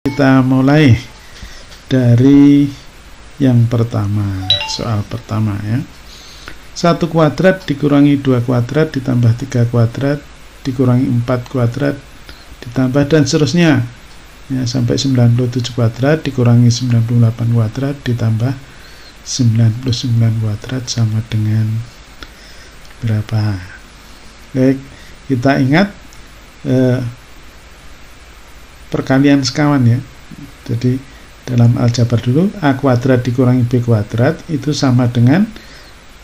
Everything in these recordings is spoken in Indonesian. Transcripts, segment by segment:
Kita mulai dari yang pertama, soal pertama ya. 1 kuadrat dikurangi 2 kuadrat ditambah 3 kuadrat dikurangi 4 kuadrat ditambah dan seterusnya ya, sampai 97 kuadrat dikurangi 98 kuadrat ditambah 99 kuadrat sama dengan berapa? Baik, kita ingat perkalian sekawan ya. Jadi dalam aljabar dulu A kuadrat dikurangi B kuadrat itu sama dengan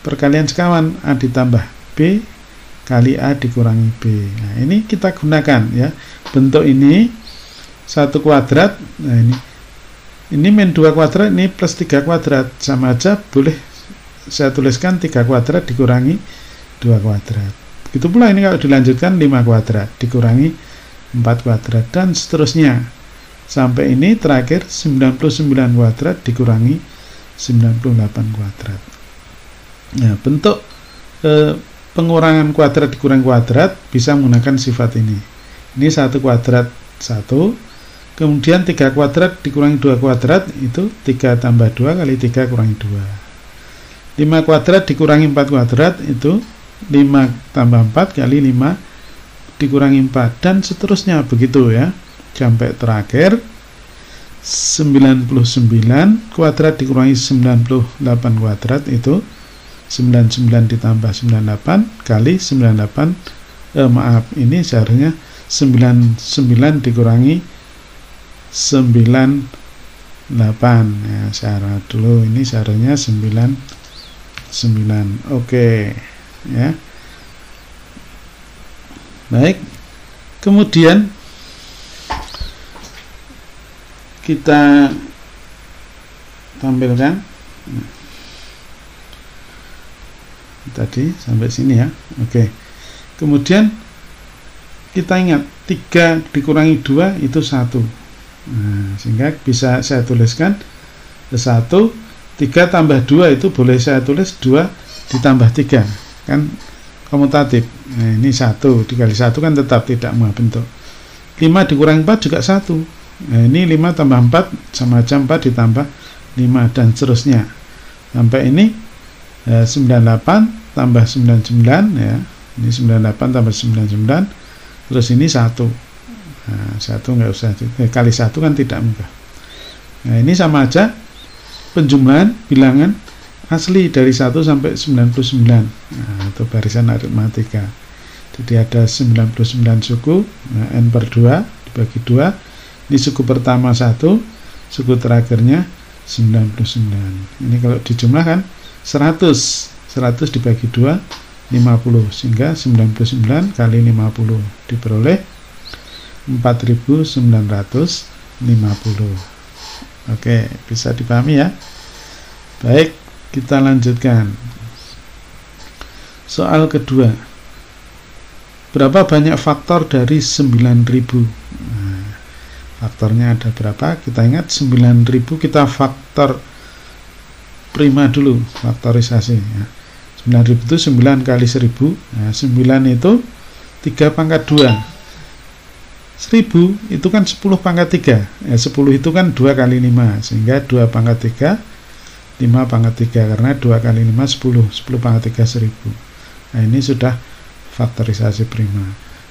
perkalian sekawan A ditambah B kali A dikurangi B. Nah ini kita gunakan ya. Bentuk ini 1 kuadrat. Nah ini min 2 kuadrat, ini plus 3 kuadrat, sama aja boleh saya tuliskan 3 kuadrat dikurangi 2 kuadrat. Begitu pula ini kalau dilanjutkan 5 kuadrat dikurangi 4 kuadrat dan seterusnya sampai ini terakhir 99 kuadrat dikurangi 98 kuadrat. Nah, bentuk pengurangan kuadrat dikurangi kuadrat bisa menggunakan sifat ini. Ini 1 kuadrat 1, kemudian 3 kuadrat dikurangi 2 kuadrat itu 3 tambah 2 kali 3 kurangi 2. 5 kuadrat dikurangi 4 kuadrat itu 5 tambah 4 kali 5 dikurangi 4 dan seterusnya begitu ya, sampai terakhir 99 kuadrat dikurangi 98 kuadrat itu 99 ditambah 98 kali 98 ini seharusnya 99 dikurangi 98 ya, syarat dulu ini seharusnya 99. Oke ya. Baik, kemudian kita tampilkan tadi sampai sini ya. Oke, kemudian kita ingat 3 dikurangi 2 itu 1. Nah, sehingga bisa saya tuliskan 1, 3 tambah 2 itu boleh saya tulis 2 ditambah 3 kan komutatif. Nah, ini 1 dikali 1 kan tetap tidak mengubah bentuk. 5 dikurangi 4 juga 1. Nah, ini 5 tambah 4 sama aja 4 ditambah 5 dan seterusnya. Sampai ini 98 tambah 99 ya. Ini 98 tambah 99. Terus ini 1. Nah, 1 enggak usah kali 1 kan tidak mengubah. Nah, ini sama aja penjumlahan bilangan asli dari 1 sampai 99. Nah, itu barisan aritmatika. Jadi ada 99 suku, nah, n per 2 dibagi 2. Ini suku pertama 1, suku terakhirnya 99. Ini kalau dijumlahkan 100 dibagi 2 50, sehingga 99 kali 50 diperoleh 4950. Oke, bisa dipahami ya. Baik, kita lanjutkan. Soal kedua. Berapa banyak faktor dari 9000? Nah, faktornya ada berapa? Kita ingat 9000 kita faktor prima dulu, faktorisasi ya. 9000 itu 9 kali 1000. Nah, 9 itu 3 pangkat 2. 1000 itu kan 10 pangkat 3. Ya, 10 itu kan 2 kali 5, sehingga 2 pangkat 3 5 pangkat 3, karena 2 kali 5 10 pangkat 3 1000. Nah, ini sudah faktorisasi prima.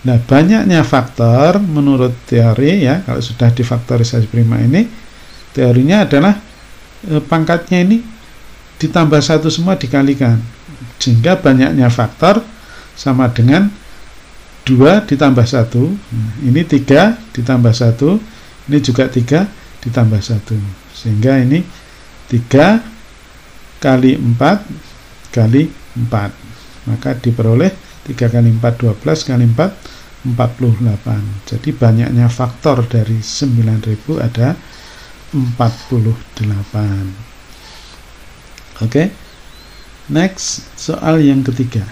Nah, banyaknya faktor menurut teori ya, kalau sudah difaktorisasi prima ini, teorinya adalah pangkatnya ini ditambah 1 semua dikalikan, sehingga banyaknya faktor sama dengan 2 ditambah 1. Ini 3 ditambah 1, ini juga 3 ditambah 1, sehingga ini 3 kali 4 kali 4, maka diperoleh 3 kali 4 12 kali 4 48. Jadi banyaknya faktor dari 9000 ada 48. Oke, next, soal yang ketiga.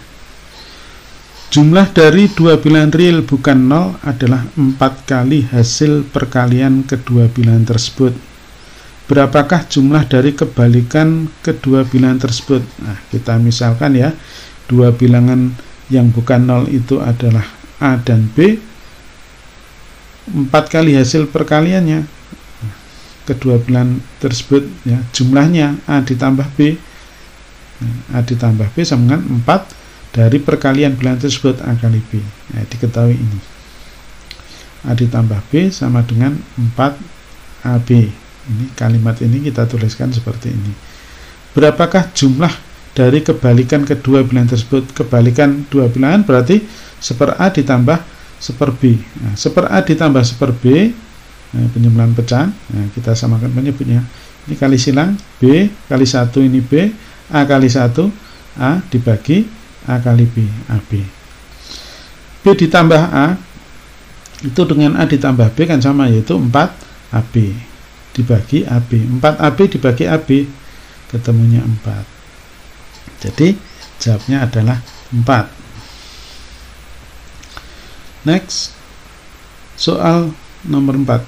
Jumlah dari 2 bilangan real bukan 0 adalah 4 kali hasil perkalian kedua bilangan tersebut. Berapakah jumlah dari kebalikan kedua bilangan tersebut? Nah, kita misalkan ya, 2 bilangan yang bukan 0 itu adalah A dan B. 4 kali hasil perkaliannya kedua bilangan tersebut, ya, jumlahnya A ditambah B. A ditambah B sama dengan 4 dari perkalian bilangan tersebut, A kali B. Nah, diketahui ini. A ditambah B sama dengan 4AB. Ini kalimat ini kita tuliskan seperti ini. Berapakah jumlah dari kebalikan kedua bilangan tersebut? Kebalikan dua bilangan berarti 1/A ditambah 1/B. Nah, 1/A ditambah 1/B, nah, penjumlahan pecahan. Nah, kita samakan penyebutnya. Ini kali silang, B kali 1 ini B, A kali 1, A dibagi A kali B, AB. B ditambah A, itu dengan A ditambah B kan sama, yaitu 4AB dibagi AB. 4AB dibagi AB, ketemunya 4. Jadi jawabnya adalah 4. Next, soal nomor 4.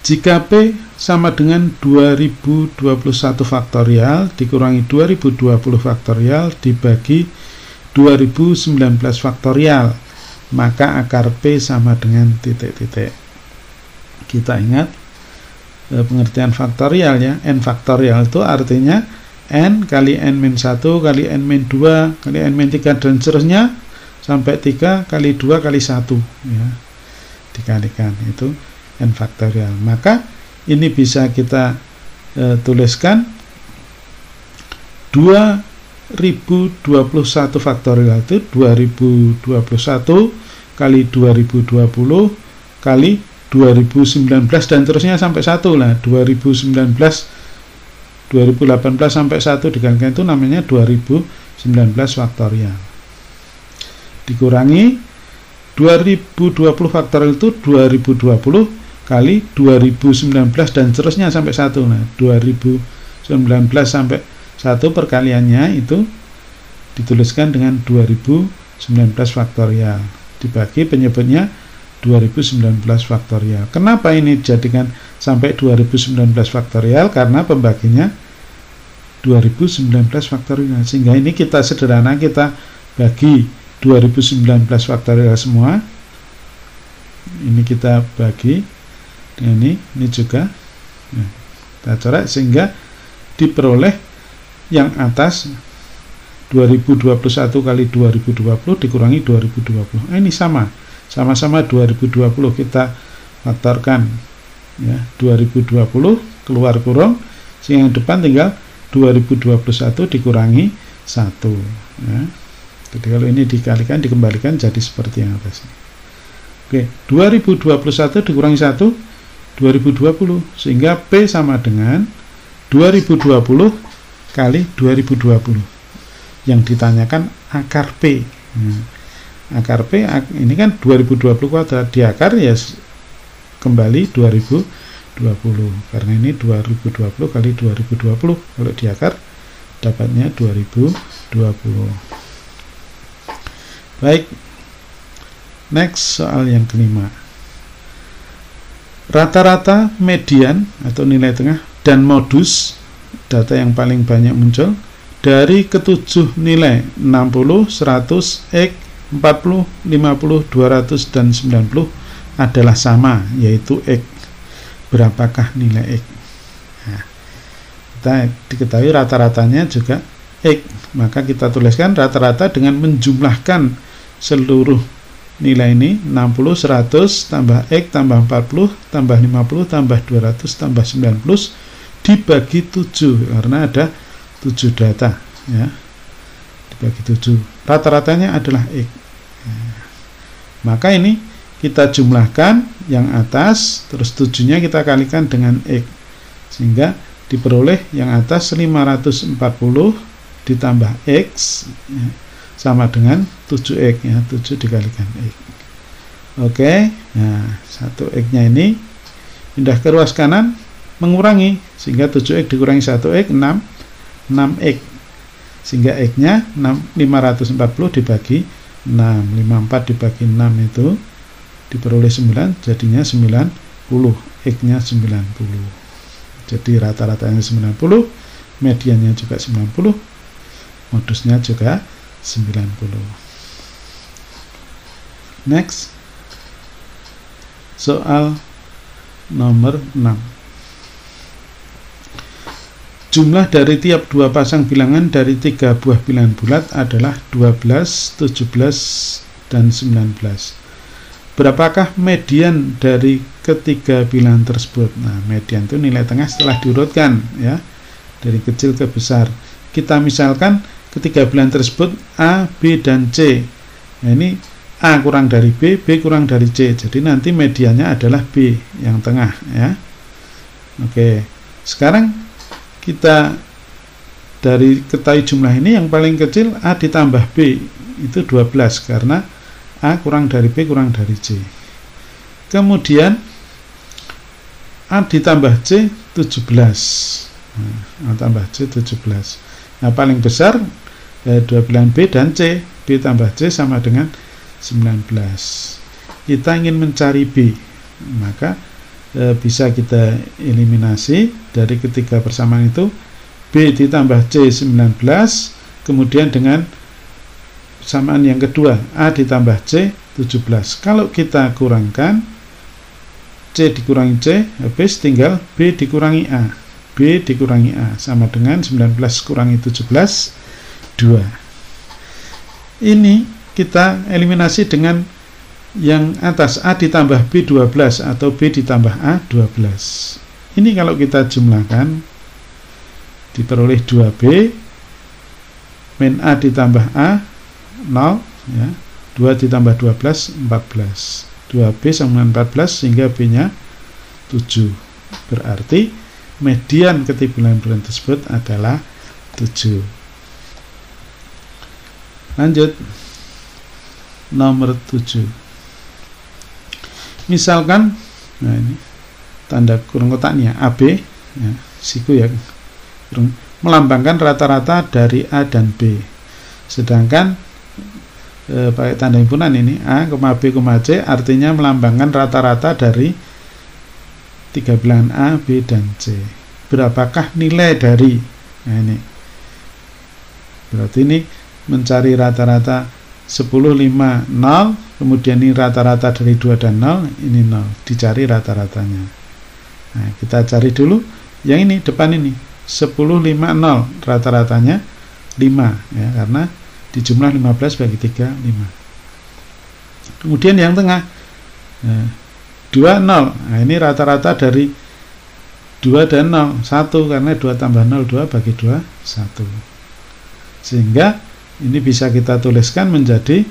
Jika P sama dengan 2021 faktorial dikurangi 2020 faktorial dibagi 2019 faktorial, maka akar P sama dengan titik-titik. Kita ingat pengertian faktorial, ya. N faktorial itu artinya N kali N-1 kali N-2 kali N-3 dan seterusnya sampai 3 kali 2 kali 1, ya, dikalikan, itu N faktorial. Maka ini bisa kita tuliskan 2021 faktorial itu 2021 kali 2020 kali 2019 dan terusnya sampai 1 lah. 2019 2018 sampai 1 dikalikan itu namanya 2019 faktorial. Dikurangi 2020 faktorial itu 2020 kali 2019 dan seterusnya sampai 1. Nah, 2019 sampai 1 perkaliannya itu dituliskan dengan 2019 faktorial dibagi penyebutnya 2019 faktorial. Kenapa ini dijadikan sampai 2019 faktorial? Karena pembaginya 2019 faktorial, sehingga ini kita sederhana, kita bagi 2019 faktorial semua. Ini kita bagi dengan ini juga, nah, kita coret sehingga diperoleh yang atas 2021 kali 2020 dikurangi 2020. Nah, ini sama-sama 2020 kita faktorkan, ya, 2020 keluar kurung, sehingga yang depan tinggal 2021 dikurangi 1, ya. Jadi kalau ini dikalikan dikembalikan jadi seperti yang atas. Oke, 2021 dikurangi 1 2020, sehingga P sama dengan 2020 kali 2020. Yang ditanyakan akar P. Akar P ini kan 2020 kuadrat, di akar ya kembali 2020, karena ini 2020 kali 2020, kalau di akar dapatnya 2020. Baik, next soal yang kelima. Rata-rata, median atau nilai tengah, dan modus, data yang paling banyak muncul dari ketujuh nilai 60, 100, X, 40, 50, 200, dan 90 adalah sama, yaitu X. Berapakah nilai X? Nah, kita diketahui rata-ratanya juga X, maka kita tuliskan rata-rata dengan menjumlahkan seluruh nilai ini, 60, 100, tambah X, tambah 40, tambah 50, tambah 200, tambah 90, dibagi 7, karena ada 7 data, ya, dibagi 7. Rata-ratanya adalah X. Maka ini kita jumlahkan yang atas, terus 7-nya kita kalikan dengan X, sehingga diperoleh yang atas 540 ditambah X, ya, sama dengan 7X, ya, 7 dikalikan X. Oke, nah 1X-nya ini pindah ke ruas kanan, mengurangi, sehingga 7X dikurangi 1X, 6X, sehingga X-nya 540 dibagi 6, 54 dibagi 6 itu diperoleh 9, jadinya 90, X-nya 90. Jadi rata-ratanya 90, mediannya juga 90, modusnya juga 90. Next, soal nomor 6. Jumlah dari tiap dua pasang bilangan dari 3 buah bilangan bulat adalah 12, 17, dan 19. Berapakah median dari ketiga bilangan tersebut? Nah, median itu nilai tengah setelah diurutkan ya, dari kecil ke besar. Kita misalkan ketiga bilangan tersebut A, B, dan C. Nah, ini A kurang dari B, B kurang dari C. Jadi nanti mediannya adalah B yang tengah ya. Oke. Sekarang kita dari ketahui jumlah ini yang paling kecil A ditambah B itu 12 karena A kurang dari B kurang dari C. Kemudian A ditambah C 17. A tambah C 17. Nah, paling besar dua bilangan B dan C. B tambah C sama dengan 19. Kita ingin mencari B, maka bisa kita eliminasi dari ketiga persamaan itu. B ditambah C 19, kemudian dengan persamaan yang kedua A ditambah C 17. Kalau kita kurangkan C dikurangi C, habis tinggal B dikurangi A. B dikurangi A sama dengan 19 kurangi 17 2. Ini kita eliminasi dengan yang atas, A ditambah B 12 atau B ditambah A 12. Ini kalau kita jumlahkan diperoleh 2B min A ditambah A 0 ya. 2 ditambah 12 14. 2B sama dengan 14 sehingga B nya 7. Berarti median ketiga bilangan tersebut adalah 7. Lanjut nomor 7. Misalkan, nah ini tanda kurung kotaknya AB ya, siku ya, melambangkan rata-rata dari A dan B. Sedangkan pakai tanda himpunan ini A, B, C artinya melambangkan rata-rata dari tiga bilangan A, B, dan C. Berapakah nilai dari? Nah ini berarti ini mencari rata-rata 10, 5, 0, kemudian ini rata-rata dari 2 dan 0, ini 0, dicari rata-ratanya. Nah, kita cari dulu yang ini, depan ini 10, 5, 0, rata-ratanya 5 ya, karena dijumlah 15 bagi 3, 5. Kemudian yang tengah 2, 0, nah ini rata-rata dari 2 dan 0, 1, karena 2 tambah 0, 2 bagi 2, 1. Sehingga ini bisa kita tuliskan menjadi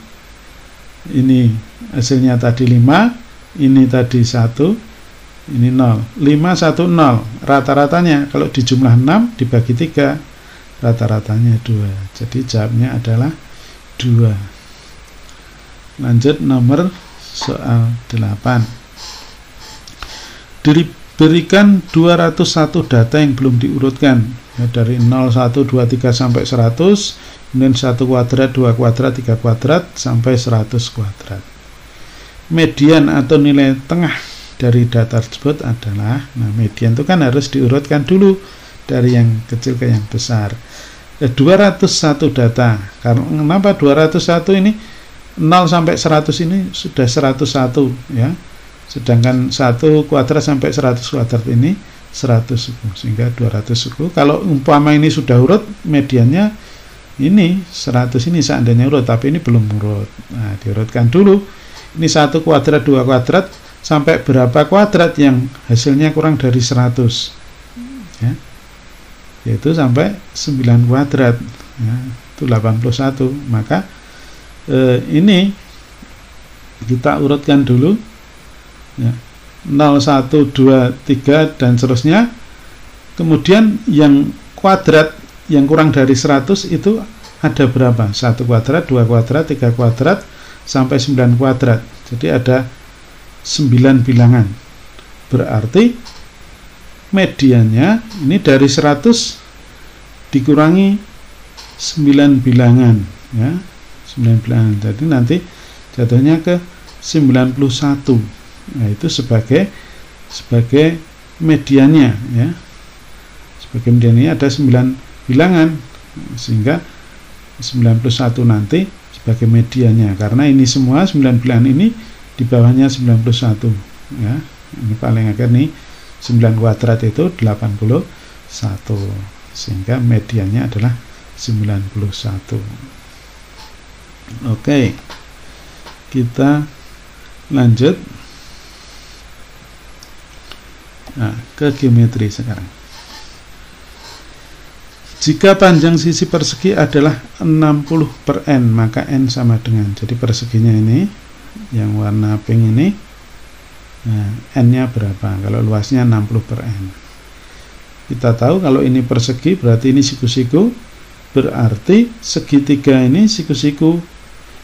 ini hasilnya tadi 5, ini tadi 1, ini 0. 5, 1, 0. Rata-ratanya kalau dijumlah 6 dibagi 3, rata-ratanya 2. Jadi jawabnya adalah 2. Lanjut nomor soal 8. Diberikan 201 data yang belum diurutkan ya, dari 0, 1, 2, 3 sampai 100, kemudian 1 kuadrat, 2 kuadrat, 3 kuadrat, sampai 100 kuadrat. Median atau nilai tengah dari data tersebut adalah, nah median itu kan harus diurutkan dulu dari yang kecil ke yang besar. 201 data. Kenapa 201 ini 0 sampai 100 ini sudah 101 ya. Sedangkan 1 kuadrat sampai 100 kuadrat ini 100 suku, sehingga 200 suku. Kalau umpama ini sudah urut, mediannya ini 100 ini seandainya urut, tapi ini belum urut. Nah, diurutkan dulu. Ini 1 kuadrat, 2 kuadrat, sampai berapa kuadrat yang hasilnya kurang dari 100 ya, yaitu sampai 9 kuadrat ya, itu 81. Maka ini kita urutkan dulu ya, 0, 1, 2, 3 dan seterusnya. Kemudian yang kuadrat yang kurang dari 100 itu ada berapa? 1 kuadrat, 2 kuadrat, 3 kuadrat, sampai 9 kuadrat. Jadi ada 9 bilangan. Berarti mediannya ini dari 100 dikurangi 9 bilangan ya, 9 bilangan. Jadi nanti jatuhnya ke 91. Nah, itu sebagai mediannya ya. Sebagai mediannya ada 9 bilangan, sehingga 91 nanti sebagai mediannya, karena ini semua 9 bilangan ini di bawahnya 91 ya. Ini paling akhir nih 9 kuadrat itu 81, sehingga mediannya adalah 91. Oke, kita lanjut ke geometri sekarang. Jika panjang sisi persegi adalah 60 per n, maka n sama dengan, jadi perseginya ini yang warna pink ini, n nya berapa? Kalau luasnya 60 per n. Kita tahu kalau ini persegi berarti ini siku-siku, berarti segitiga ini siku-siku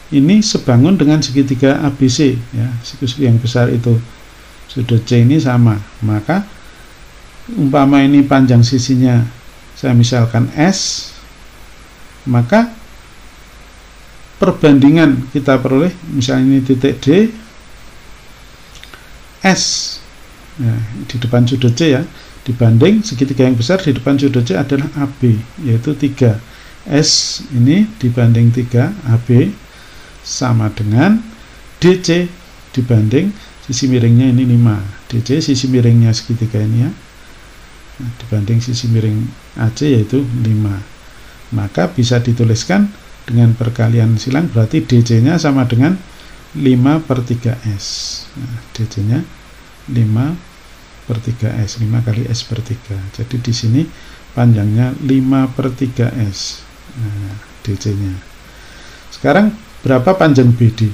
ini sebangun dengan segitiga ABC, ya, siku-siku yang besar itu, sudut C ini sama. Maka umpama ini panjang sisinya saya misalkan S, maka perbandingan kita peroleh, misalnya ini titik D, S, ya, di depan sudut C ya, dibanding segitiga yang besar di depan sudut C adalah AB, yaitu 3. S ini dibanding 3 AB sama dengan DC dibanding sisi miringnya ini 5. DC sisi miringnya segitiga ini ya, dibanding sisi miring AC yaitu 5. Maka bisa dituliskan dengan perkalian silang, berarti DC nya sama dengan 5 per 3S. DC nya 5 per 3S, 5 kali S per 3. Jadi di sini panjangnya 5 per 3S, DC nya. Sekarang berapa panjang BD?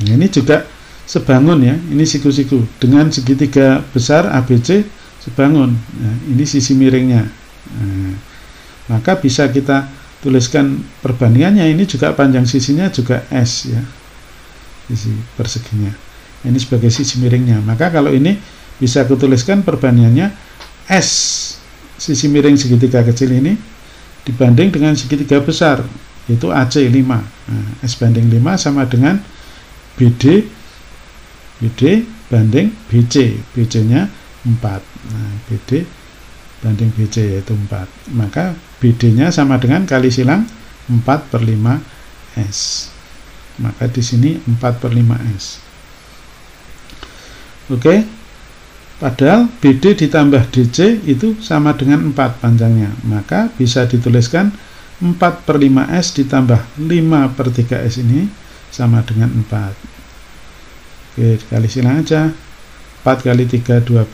Nah, ini juga sebangun ya, ini siku-siku dengan segitiga besar ABC sebangun. Nah, ini sisi miringnya. Nah, maka bisa kita tuliskan perbandingannya, ini juga panjang sisinya juga S ya, sisi perseginya. Ini sebagai sisi miringnya. Maka kalau ini bisa kutuliskan perbandingannya S sisi miring segitiga kecil ini dibanding dengan segitiga besar, yaitu AC 5. Nah, S banding 5 sama dengan BD banding BC. BC nya 4. Nah, BD banding BC yaitu 4. Maka BD nya sama dengan kali silang 4 per 5 S. Maka di sini 4 per 5 S. Oke. Padahal BD ditambah DC itu sama dengan 4 panjangnya. Maka bisa dituliskan 4 per 5S ditambah 5 per 3S ini sama dengan 4. Oke, dikali silang aja. 4 kali 3 12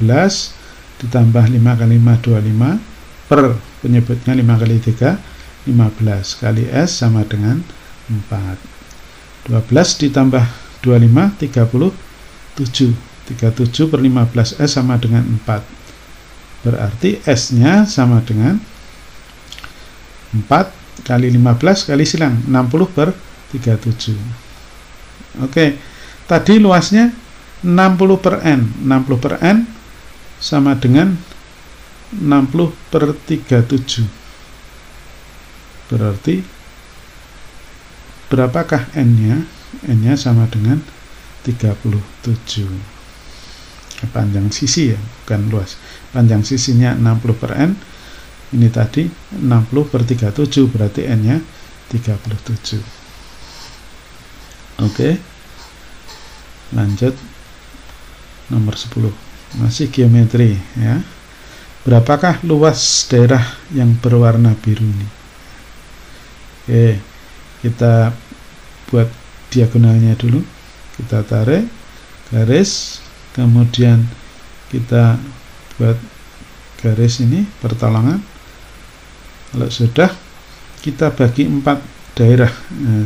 ditambah 5 kali 5 25 per penyebutnya 5 kali 3 15 kali S sama dengan 4. 12 ditambah 25 37. 37 per 15S sama dengan 4. Berarti S nya sama dengan 4 kali 15 kali silang 60 per 37. Oke, tadi luasnya 60 per N. 60 per N sama dengan 60 per 37. Berarti berapakah N nya? N nya sama dengan 37. Panjang sisi ya, bukan luas. Panjang sisinya 60 per N. Ini tadi 60 per 37, berarti N nya 37. Oke, lanjut nomor 10, masih geometri ya. Berapakah luas daerah yang berwarna biru ini? Oke, kita buat diagonalnya dulu. Kita tarik garis, kemudian kita buat garis ini pertolongan. Kalau sudah, kita bagi 4 daerah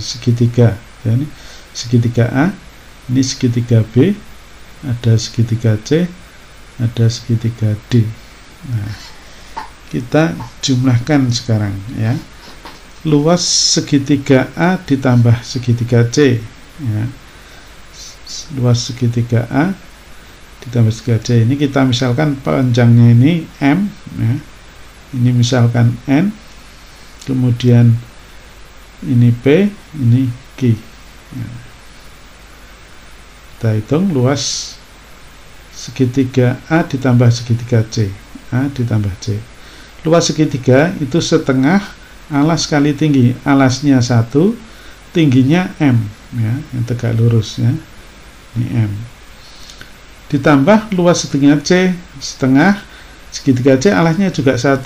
segitiga ya, ini segitiga A, ini segitiga B, ada segitiga C, ada segitiga D. Nah, kita jumlahkan sekarang ya. Luas segitiga A ditambah segitiga C ya. Luas segitiga A ditambah segitiga C, ini kita misalkan panjangnya ini M ya. Ini misalkan N, kemudian ini P, ini Q ya. Kita hitung luas segitiga A ditambah segitiga C. A ditambah C. Luas segitiga itu setengah alas kali tinggi. Alasnya 1, tingginya M ya, yang tegak lurus ya. Ini M. ditambah luas segitiga C setengah, segitiga C alasnya juga 1,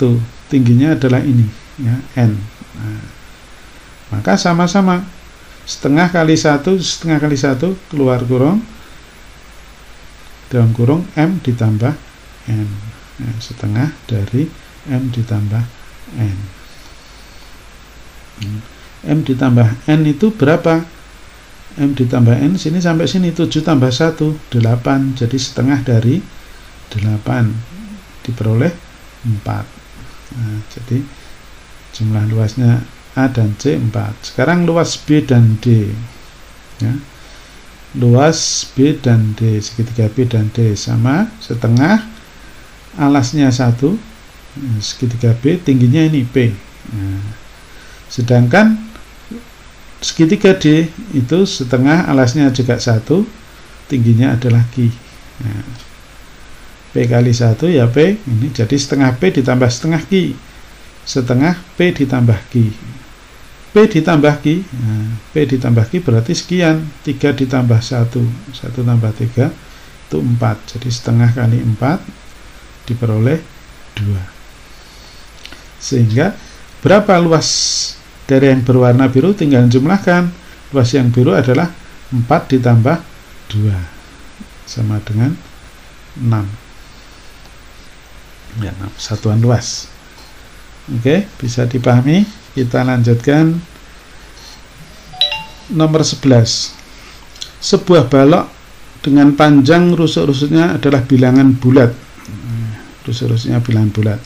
tingginya adalah ini ya, N. Nah, maka sama-sama setengah kali 1 setengah kali 1 keluar kurung dalam kurung M ditambah N. Nah, setengah dari M ditambah N. M ditambah N itu berapa? M ditambah N sini sampai sini 7 tambah 1 8, jadi setengah dari 8 diperoleh 4. Nah, jadi jumlah luasnya A dan C 4. Sekarang luas B dan D ya. Luas B dan D, segitiga B dan D sama setengah, alasnya 1, segitiga B, tingginya ini P. Nah, sedangkan segitiga D itu setengah, alasnya juga 1, tingginya adalah Q. Nah, P kali 1 ya P, ini jadi setengah P ditambah setengah Q, setengah P ditambah Q. P ditambah Q, nah, P ditambah Q berarti sekian, 3 ditambah 1 tambah 3 itu 4, jadi setengah kali 4 diperoleh 2. Sehingga berapa luas dari yang berwarna biru? Tinggal jumlahkan. Luas yang biru adalah 4 ditambah 2 sama dengan 6 ya, 6 satuan luas. Oke, bisa dipahami. Kita lanjutkan nomor 11. Sebuah balok dengan panjang rusuk-rusuknya adalah bilangan bulat. Rusuk-rusuknya bilangan bulat.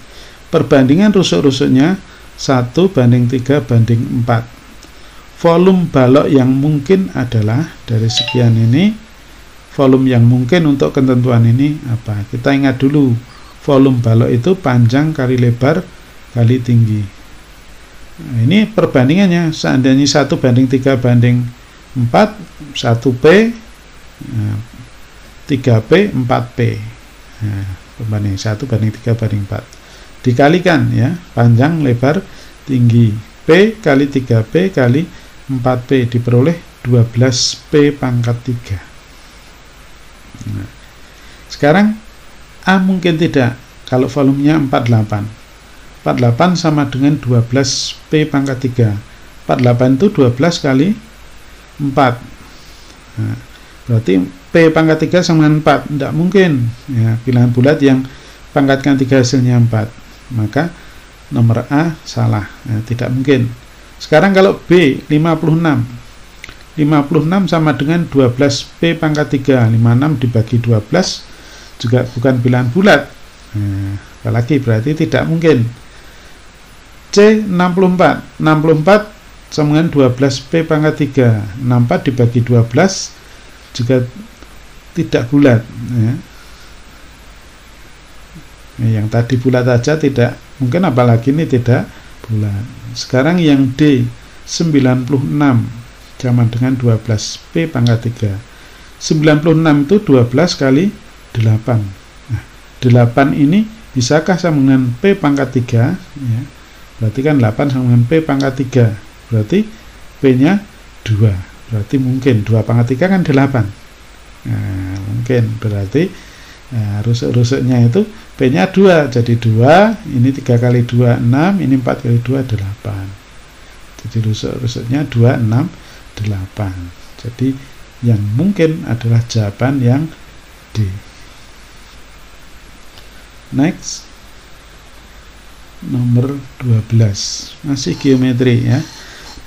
Perbandingan rusuk-rusuknya 1 banding 3 banding 4. Volume balok yang mungkin adalah, dari sekian ini, volume yang mungkin untuk ketentuan ini apa? Kita ingat dulu, volume balok itu panjang kali lebar kali tinggi. Nah, ini perbandingannya, seandainya 1 banding 3 banding 4, 1P, 3P, 4P. Nah, perbandingan 1 banding 3 banding 4. Dikalikan ya, panjang lebar tinggi, P kali 3P kali 4P diperoleh 12P pangkat 3. Nah, sekarang A mungkin tidak, kalau volumenya 48. 48 sama dengan 12P pangkat 3. 48 itu 12 kali 4. Nah, berarti P pangkat 3 sama dengan 4. Tidak mungkin ya, bilangan bulat yang pangkatkan 3 hasilnya 4. Maka nomor A salah, ya, tidak mungkin. Sekarang kalau B 56 sama dengan 12P pangkat 3. 56 dibagi 12 juga bukan bilangan bulat. Nah, apalagi berarti tidak mungkin. C 64 sama dengan 12P pangkat 3. 64 dibagi 12 juga tidak bulat ya. Yang tadi bulat aja tidak mungkin, apalagi ini tidak bulat. Sekarang yang D 96 sama dengan 12P pangkat 3. 96 itu 12 kali 8. Nah, 8 ini bisakah sama dengan P pangkat 3 ya? Berarti kan 8 sama dengan P pangkat 3. Berarti P-nya 2. Berarti mungkin 2 pangkat 3 kan 8. Nah, mungkin berarti rusuk-rusuknya itu P-nya 2, jadi 2, ini 3 kali 2, 6, ini 4 kali 2, 8. Jadi rusuk-rusuknya 2, 6, 8. Jadi yang mungkin adalah jawaban yang D. Next, nomor 12, masih geometri ya.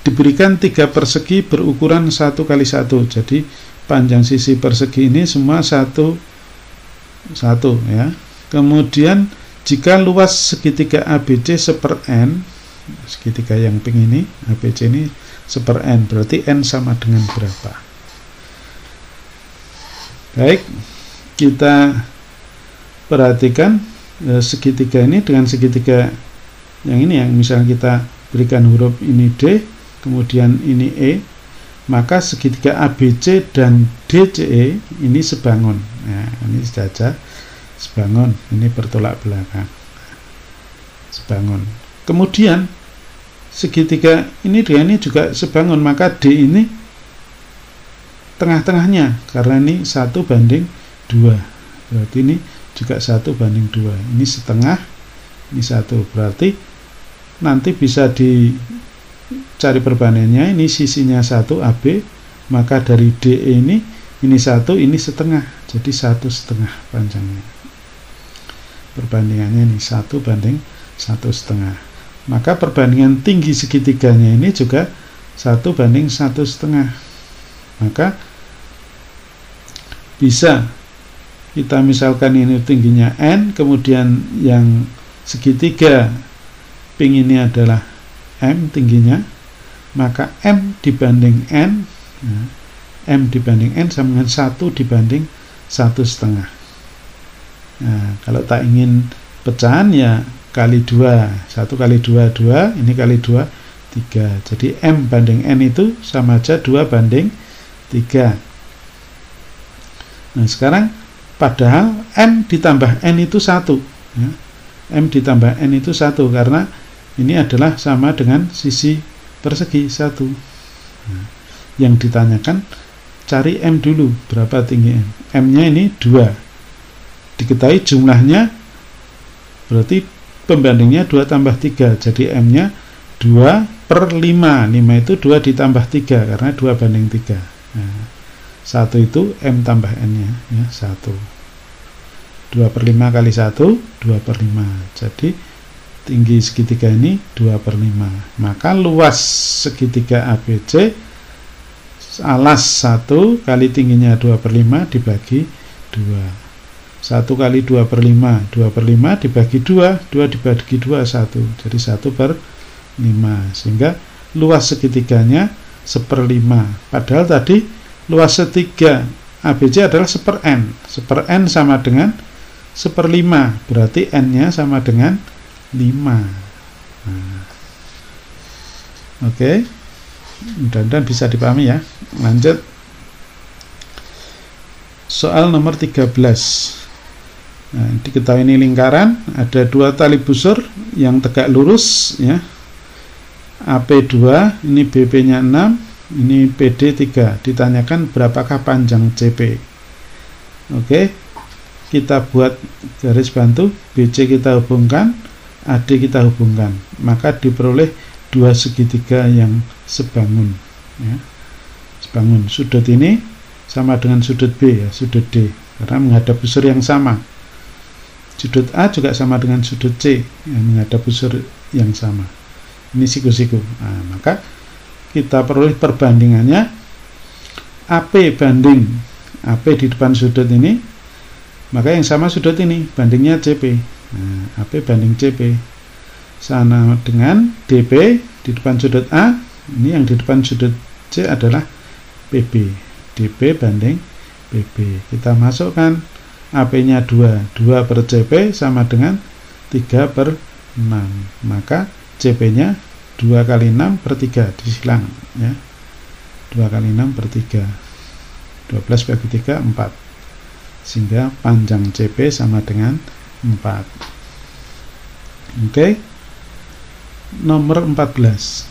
Diberikan 3 persegi berukuran 1 kali 1. Jadi panjang sisi persegi ini semua 1 ya. Kemudian jika luas segitiga ABC seper N, segitiga yang pink ini, ABC ini seper N, berarti N sama dengan berapa? Baik, kita perhatikan segitiga ini dengan segitiga yang ini, yang misalnya kita berikan huruf ini D, kemudian ini E, maka segitiga ABC dan DCE ini sebangun. Nah, ini saja sebangun, ini bertolak belakang, sebangun. Kemudian segitiga ini dengan ini juga sebangun, maka D ini tengah-tengahnya, karena ini 1 banding 2. berarti ini juga 1:2. Ini setengah, ini 1. Berarti nanti bisa dicari perbandingannya. Ini sisinya 1 AB, maka dari DE ini 1, ini setengah, jadi 1,5 panjangnya. Perbandingannya ini 1:1,5. Maka perbandingan tinggi segitiganya ini juga 1:1,5. Maka bisa kita misalkan ini tingginya N, kemudian yang segitiga ping ini adalah M tingginya, maka M dibanding N, M dibanding N sama dengan 1/1,5. Nah, kalau tak ingin pecahan ya kali 2, 1 kali 2, 2, ini kali 2, 3. Jadi M banding N itu sama aja 2/3. Nah, sekarang padahal M ditambah N itu 1, ya. M ditambah N itu 1, karena ini adalah sama dengan sisi persegi 1. Nah, yang ditanyakan cari M dulu, berapa tinggi M. M-nya ini 2. Diketahui jumlahnya, berarti pembandingnya 2 tambah 3. Jadi M-nya 2/5. 5 itu 2 ditambah 3, karena 2/3. Nah, 1 itu M tambah N-nya, ya, 1. 2/5 kali 1, 2/5. Jadi tinggi segitiga ini 2/5. Maka luas segitiga ABC alas 1 kali tingginya 2/5 dibagi 2. 1 kali 2/5, 2/5 dibagi 2, 2 dibagi 2, 1. Jadi 1/5. Sehingga luas segitiganya 1/5. Padahal tadi luas segitiga ABC adalah 1/n. 1/n sama dengan 1/5. Berarti N-nya sama dengan 5. Nah. Oke. Mudah-mudahan bisa dipahami ya. Lanjut. Soal nomor 13. Nah, diketahui ini lingkaran, ada 2 tali busur yang tegak lurus, ya. AP2, ini BP-nya 6, ini PD 3. Ditanyakan berapakah panjang CP. Oke. Kita buat garis bantu, BC kita hubungkan, AD kita hubungkan. Maka diperoleh 2 segitiga yang sebangun, ya. Sebangun. Sudut ini sama dengan sudut B, ya, sudut D, karena menghadap busur yang sama. Sudut A juga sama dengan sudut C, yang menghadap busur yang sama. Ini siku-siku. Nah, maka kita peroleh perbandingannya AP banding AP di depan sudut ini, maka yang sama sudut ini, bandingnya CP. Nah, AP banding CP sama dengan DP di depan sudut A, ini yang di depan sudut C adalah PB. DP banding PB. Kita masukkan AP-nya 2. 2 per CP sama dengan 3/6. Maka CP-nya 2 kali 6 per 3. Disilang, ya. 2 kali 6 per 3. 12 bagi 3, 4. Sehingga panjang CP sama dengan 4. Oke. Nomor 14.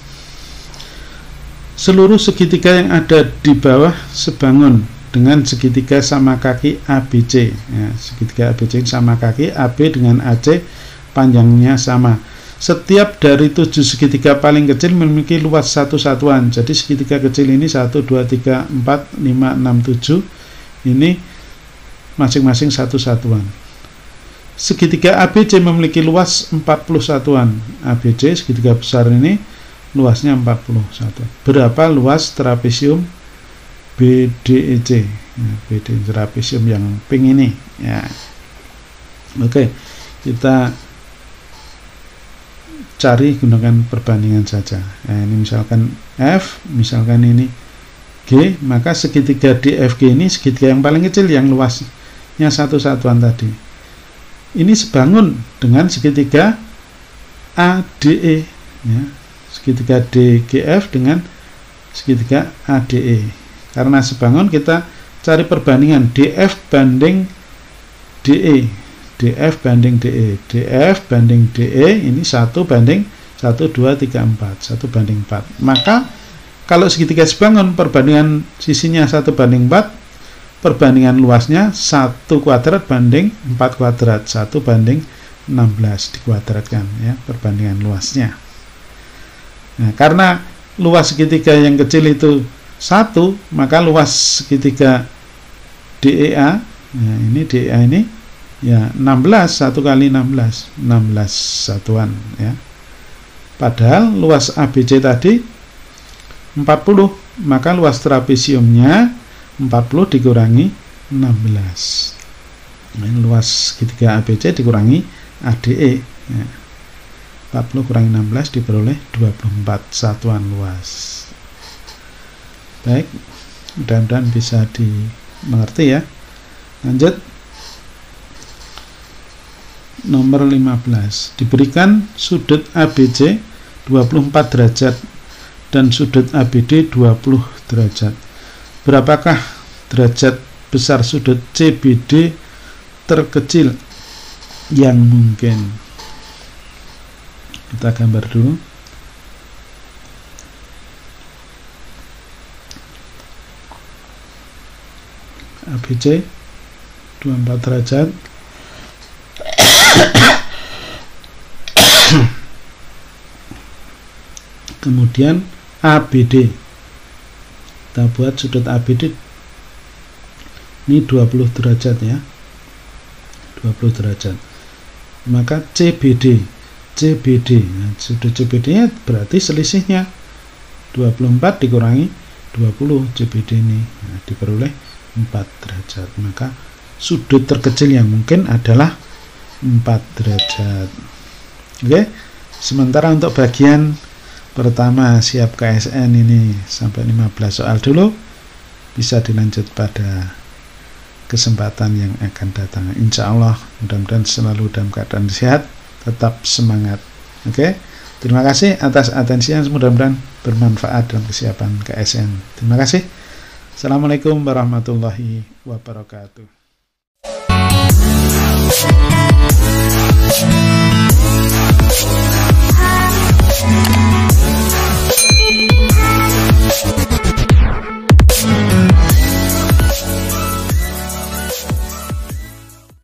Seluruh segitiga yang ada di bawah sebangun dengan segitiga sama kaki ABC. Ya, segitiga ABC sama kaki, AB dengan AC panjangnya sama. Setiap dari 7 segitiga paling kecil memiliki luas 1 satuan. Jadi segitiga kecil ini 1, 2, 3, 4, 5, 6, 7. Ini masing-masing 1 satuan. Segitiga ABC memiliki luas 40 satuan. ABC segitiga besar ini luasnya 40 satuan. Berapa luas trapesium BDEC? Ya, BD trapesium yang pink ini, ya. Oke, kita cari gunakan perbandingan saja. Nah, ini misalkan F, misalkan ini G, maka segitiga DFG ini segitiga yang paling kecil yang luasnya 1 satuan tadi. Ini sebangun dengan segitiga ADE, ya. Segitiga DGF dengan segitiga ADE. Karena sebangun, kita cari perbandingan DF banding DE. DF banding DE. DF banding DE ini 1 banding 1, 2, 3, 4. 1 banding 4. Maka kalau segitiga sebangun, perbandingan sisinya 1 banding 4, perbandingan luasnya 1 kuadrat banding 4 kuadrat, 1 banding 16 dikuadratkan ya, perbandingan luasnya. Nah, karena luas segitiga yang kecil itu 1, maka luas segitiga DEA, nah ini DEA ini ya 16, 1 kali 16 satuan ya. Padahal luas ABC tadi 40, maka luas trapesiumnya 40 dikurangi 16. Nah, luas segitiga ABC dikurangi ADE ya. 40 kurangi 16 diperoleh 24 satuan luas. Baik, mudah-mudahan bisa dimengerti ya. Lanjut, nomor 15. Diberikan sudut ABC 24 derajat dan sudut ABD 20 derajat. Berapakah derajat besar sudut CBD terkecil yang mungkin? Kita gambar dulu. ABC 24 derajat. Kemudian ABD, kita buat sudut ABD ini 20 derajat ya, 20 derajat. Maka CBD, nah, sudut CBD nya berarti selisihnya 24 dikurangi 20 CBD ini, nah, diperoleh 4 derajat. Maka sudut terkecil yang mungkin adalah 4 derajat. Oke, sementara untuk bagian pertama siap KSN ini sampai 15 soal dulu, bisa dilanjut pada kesempatan yang akan datang. Insya Allah mudah-mudahan selalu dalam keadaan sehat, tetap semangat. Oke, terima kasih atas atensinya, mudah-mudahan bermanfaat dalam kesiapan KSN. Terima kasih. Assalamualaikum warahmatullahi wabarakatuh.